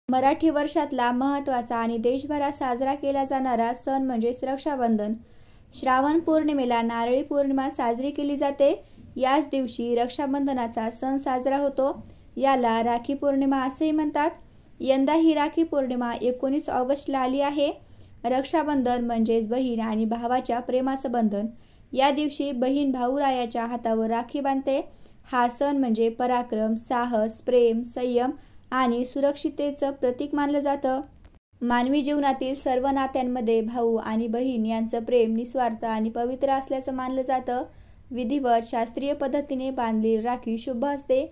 मराठी वर्षातला महत्त्वाचा आणि देशभरात साजरा केला जाणारा सण म्हणजेच रक्षाबंधन. श्रावण पौर्णिमेला नारळी पौर्णिमा साजरी केली जाते. याच दिवशी रक्षाबंधनाचा सण साजरा होतो. याला राखी पौर्णिमा असेही म्हणतात. यंदा ही राखी पौर्णिमा 19 ऑगस्टला आली आहे. रक्षाबंधन म्हणजेच बहीण आणि भावाच्या प्रेमाचं बंधन. या दिवशी बहीण भाऊरायाच्या हातावर राखी बांधते. हा सण म्हणजे पराक्रम, साहस, प्रेम, संयम आणि सुरक्षिततेचं प्रतीक मानलं जातं. मानवी जीवनातील सर्व नात्यांमध्ये भाऊ आणि बहीण यांचं प्रेम निस्वार्थ आणि पवित्र असल्याचं मानलं जातं. विधिवत शास्त्रीय पद्धतीने बांधलेली राखी शुभ असते.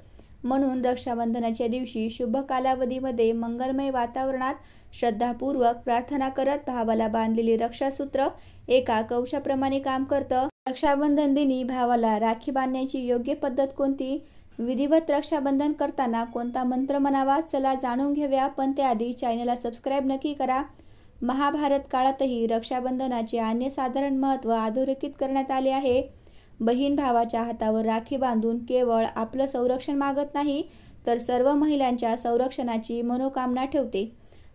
म्हणून रक्षाबंधनाच्या दिवशी शुभ कालावधीमध्ये मंगलमय वातावरणात श्रद्धापूर्वक प्रार्थना करत भावाला बांधलेली रक्षासूत्र एका कवचाप्रमाणे काम करतं. रक्षाबंधन दिनी भावाला राखी बांधण्याची योग्य पद्धत कोणती? विधिवत रक्षाबंधन करताना कोणता मंत्र म्हणावा? चला जाणून घेऊया. पण त्याआधी चॅनलला सबस्क्राईब नक्की करा. महाभारत काळातही रक्षाबंधनाचे अनन्यसाधारण महत्त्व अधोरेखित करण्यात आले आहे. बहीण भावाच्या हातावर राखी बांधून केवळ आपलं संरक्षण मागत नाही, तर सर्व महिलांच्या संरक्षणाची मनोकामना ठेवते.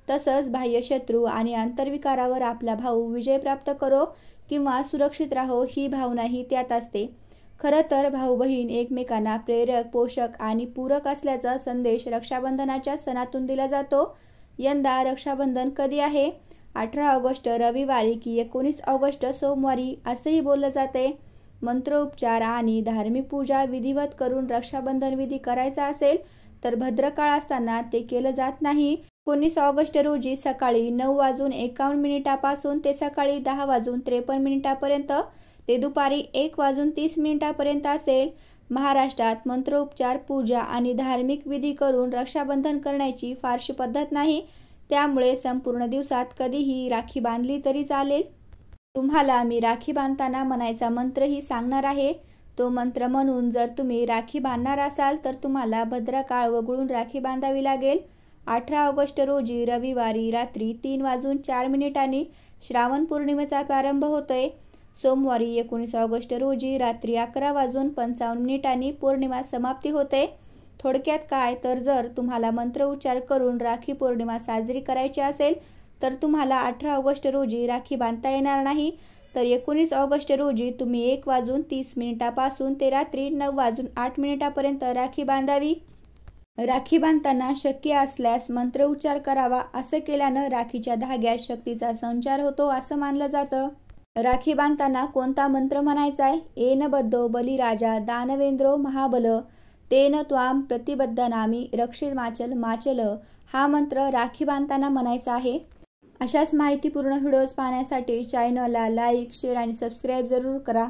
तसंच बाह्य शत्रू आणि आंतरविकारावर आपला भाऊ विजय प्राप्त करो किंवा सुरक्षित राहो ही भावनाही त्यात असते. खरं तर भाऊ बहीण एकमेकांना प्रेरक, पोषक आणि पूरक असल्याचा संदेश रक्षाबंधनाच्या सणातून दिला जातो. यंदा रक्षाबंधन कधी आहे? 18 ऑगस्ट रविवारी की 19 ऑगस्ट सोमवारी असेही बोललं जाते. मंत्रोपचार आणि धार्मिक पूजा विधिवत करून रक्षाबंधन विधी करायचा असेल तर भद्रकाळ असताना ते केलं जात नाही. 19 ऑगस्ट रोजी सकाळी 9:51 पासून ते सकाळी 10:53 ते दुपारी 1:30 असेल. महाराष्ट्रात मंत्रोपचार, पूजा आणि धार्मिक विधी करून रक्षाबंधन करण्याची फारशी पद्धत नाही. त्यामुळे संपूर्ण दिवसात कधीही राखी बांधली तरी चालेल. तुम्हाला मी राखी बांधताना म्हणायचा मंत्रही सांगणार आहे. तो मंत्र म्हणून जर तुम्ही राखी बांधणार असाल तर तुम्हाला भद्रकाळ वगळून राखी बांधावी लागेल. 18 ऑगस्ट रोजी रविवारी रात्री 3:04 श्रावण पौर्णिमेचा प्रारंभ होतोय. सोमवारी 19 ऑगस्ट रोजी रात्री 11:55 पौर्णिमा समाप्ती होते. थोडक्यात काय तर जर तुम्हाला मंत्र उच्चार करून राखी पौर्णिमा साजरी करायची असेल तर तुम्हाला 18 ऑगस्ट रोजी राखी बांधता येणार नाही. तर 19 ऑगस्ट रोजी तुम्ही 1:30 पासून ते रात्री 9:08 राखी बांधावी. राखी बांधताना शक्य असल्यास मंत्र उच्चार करावा. असं केल्यानं राखीच्या धाग्यात शक्तीचा संचार होतो असं मानलं जातं. राखी बांधताना कोणता मंत्र म्हणायचाय? येन बद्धो बलिराजा दानवेंद्रो महाबल तेन त्वाम प्रतिबद्धनामी रक्षिमाचल माचल हा मंत्र राखी बांधताना म्हणायचा आहे. अशाच माहितीपूर्ण व्हिडिओज पाहण्यासाठी चॅनलला लाईक, शेअर आणि सबस्क्राईब जरूर करा.